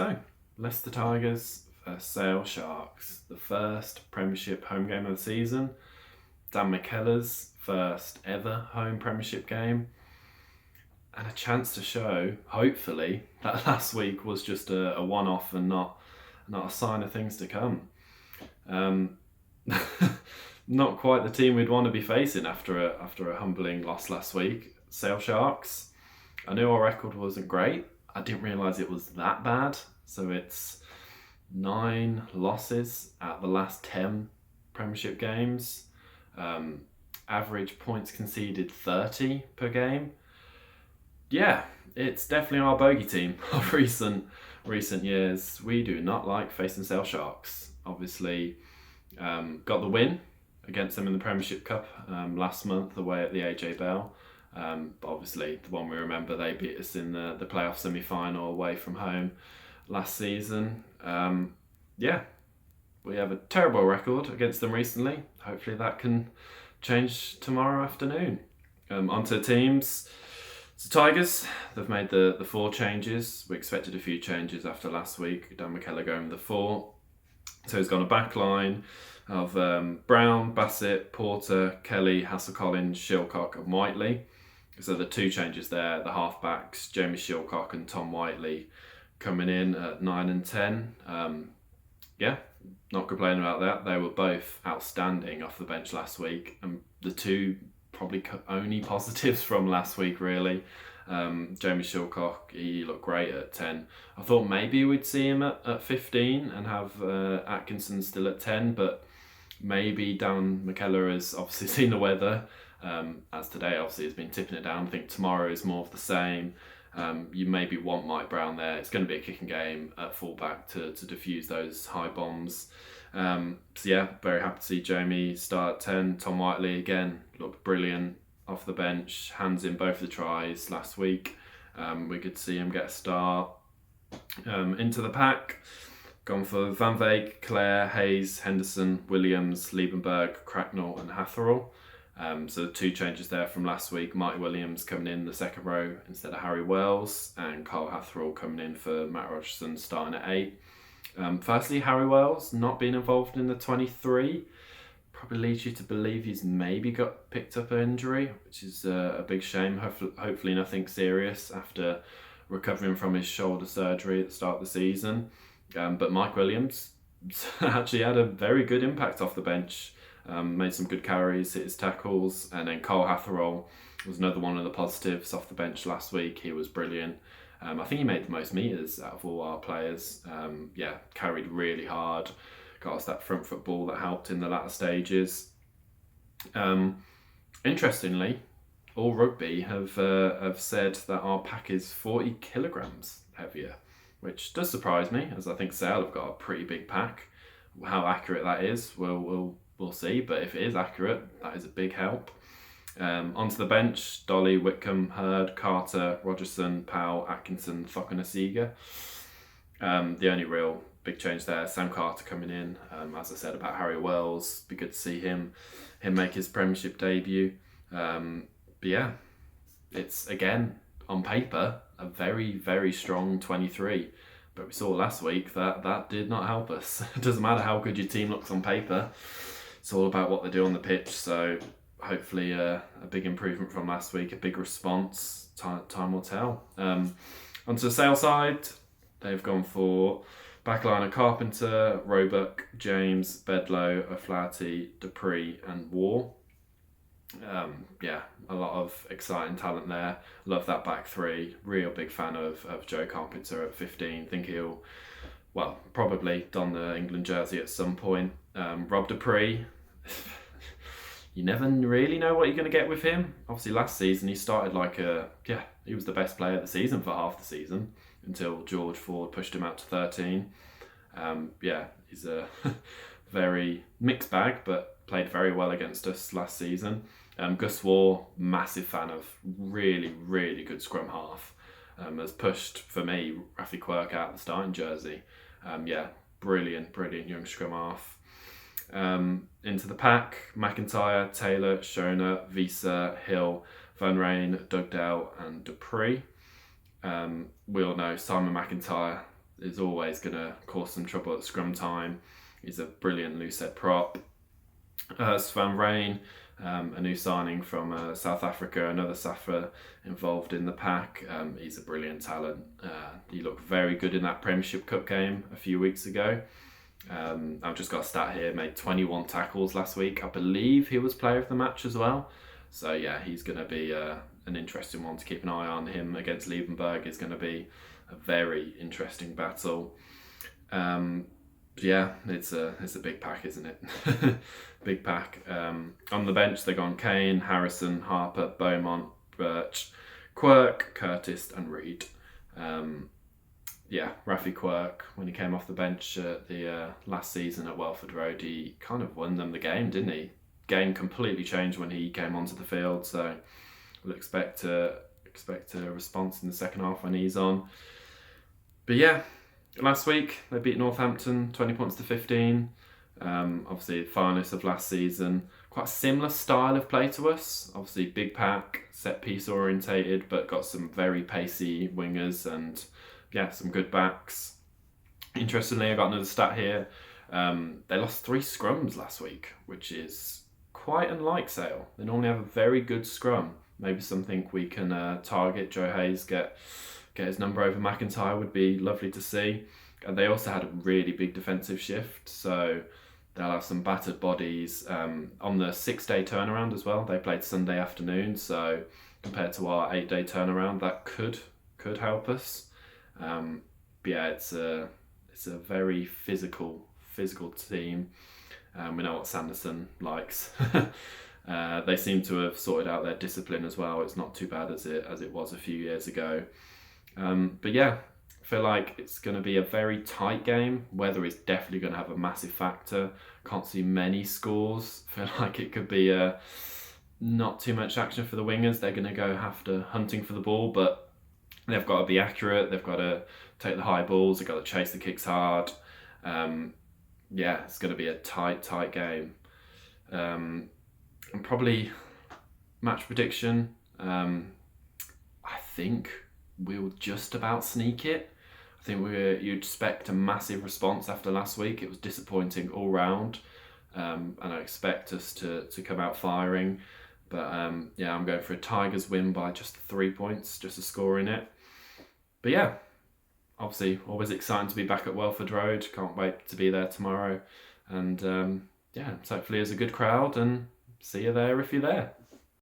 So, Leicester Tigers versus Sale Sharks, the first Premiership home game of the season. Dan McKellar's first ever home Premiership game, and a chance to show, hopefully, that last week was just a one-off and not a sign of things to come. Not quite the team we'd want to be facing after a humbling loss last week. Sale Sharks. I knew our record wasn't great. I didn't realise it was that bad. So it's 9 losses out the last 10 Premiership games. Average points conceded 30 per game. Yeah, it's definitely our bogey team of recent years. We do not like facing Sale Sharks. Obviously, got the win against them in the Premiership Cup last month away at the AJ Bell. But obviously, the one we remember, they beat us in the playoff semi-final away from home last season. We have a terrible record against them recently. Hopefully that can change tomorrow afternoon. Onto teams. So Tigers, they've made the 4 changes. We expected a few changes after last week. Dan McKellar going with the 4. So he's got a back line of Brown, Bassett, Porter, Kelly, Hassel-Collins, Shilcock and Whiteley. So the 2 changes there, the half-backs, Jamie Shilcock and Tom Whiteley coming in at 9 and 10. Not complaining about that. They were both outstanding off the bench last week. And the 2 probably only positives from last week, really. Jamie Shilcock, he looked great at 10. I thought maybe we'd see him at 15 and have Atkinson still at 10, but maybe Dan McKellar has obviously seen the weather. As today obviously has been tipping it down. I think tomorrow is more of the same. You maybe want Mike Brown there. It's going to be a kicking game at fullback to diffuse those high bombs. Very happy to see Jamie start at 10. Tom Whiteley again looked brilliant off the bench, hands in both the tries last week. We could see him get a start. Into the pack, gone for Van Veek, Clare, Hayes, Henderson, Williams, Liebenberg, Cracknell and Hatherell. So the 2 changes there from last week. Marty Williams coming in the second row instead of Harry Wells, and Carl Hatherell coming in for Matt Rogerson starting at 8. Firstly, Harry Wells not being involved in the 23 probably leads you to believe he's maybe got picked up an injury, which is a big shame. Hopefully nothing serious after recovering from his shoulder surgery at the start of the season. But Mike Williams actually had a very good impact off the bench. Made some good carries, hit his tackles, and then Cole Hatherell was another one of the positives off the bench last week. He was brilliant. I think he made the most meters out of all our players. Carried really hard, got us that front foot ball that helped in the latter stages. Interestingly, All Rugby have said that our pack is 40 kilograms heavier, which does surprise me, as I think Sale have got a pretty big pack. How accurate that is, we'll see, but if it is accurate, that is a big help. Onto the bench, Dolly, Whitcomb, Hurd, Carter, Rogerson, Powell, Atkinson, Thokanasiga. The only real big change there, Sam Carter coming in. As I said about Harry Wells, be good to see him make his Premiership debut. It's again, on paper, a very, very strong 23. But we saw last week that did not help us. It doesn't matter how good your team looks on paper. It's all about what they do on the pitch. So hopefully a big improvement from last week, a big response. Time will tell. Onto the Sale side, they've gone for backline of Carpenter, Roebuck, James, Bedlow, O'Flaherty, Dupree and War. A lot of exciting talent there. Love that back 3. Real big fan of Joe Carpenter at 15. Think he'll, probably don the England jersey at some point. Rob Dupree, you never really know what you're going to get with him. Obviously last season he started he was the best player of the season for half the season until George Ford pushed him out to 13. He's a very mixed bag, but played very well against us last season. Gus War, massive fan of, really, really good scrum half. Has pushed, for me, Rafi Quirk out of the starting jersey. Brilliant young scrum half. Into the pack, McIntyre, Taylor, Shona, Visa, Hill, Van Rijn, Dugdale and Dupree. We all know Simon McIntyre is always going to cause some trouble at scrum time. He's a brilliant loose-head prop. Svan Rain, a new signing from South Africa, another Safa involved in the pack. He's a brilliant talent. He looked very good in that Premiership Cup game a few weeks ago. I've just got a stat here, made 21 tackles last week. I believe he was player of the match as well. So yeah, he's going to be an interesting one to keep an eye on. Him against Liebenberg is going to be a very interesting battle. Yeah, it's a big pack, isn't it? Big pack. On the bench, they've gone Kane, Harrison, Harper, Beaumont, Birch, Quirk, Curtis and Reed. Rafi Quirk, when he came off the bench at the last season at Welford Road, he kind of won them the game, didn't he? Game completely changed when he came onto the field, so we'll expect a response in the second half when he's on. But yeah, last week they beat Northampton 20 points to 15. Obviously finalists of last season. Quite a similar style of play to us. Obviously big pack, set piece orientated, but got some very pacey wingers and some good backs. Interestingly, I got another stat here. They lost 3 scrums last week, which is quite unlike Sale. They normally have a very good scrum. Maybe something we can target. Joe Hayes get his number over McIntyre would be lovely to see. And they also had a really big defensive shift, so they'll have some battered bodies on the 6-day turnaround as well. They played Sunday afternoon, so compared to our 8-day turnaround, that could help us. It's a very physical team. We know what Sanderson likes. They seem to have sorted out their discipline as well. It's not too bad as it was a few years ago. I feel like it's going to be a very tight game. Weather is definitely going to have a massive factor. Can't see many scores. Feel like it could be not too much action for the wingers. They're going to go after hunting for the ball, but they've got to be accurate. They've got to take the high balls. They've got to chase the kicks hard. It's going to be a tight game. And probably match prediction. I think we'll just about sneak it. I think you'd expect a massive response after last week. It was disappointing all round. And I expect us to come out firing. But I'm going for a Tigers win by just 3 points, just a score in it. But yeah, obviously always exciting to be back at Welford Road. Can't wait to be there tomorrow. And hopefully there's a good crowd, and see you there if you're there.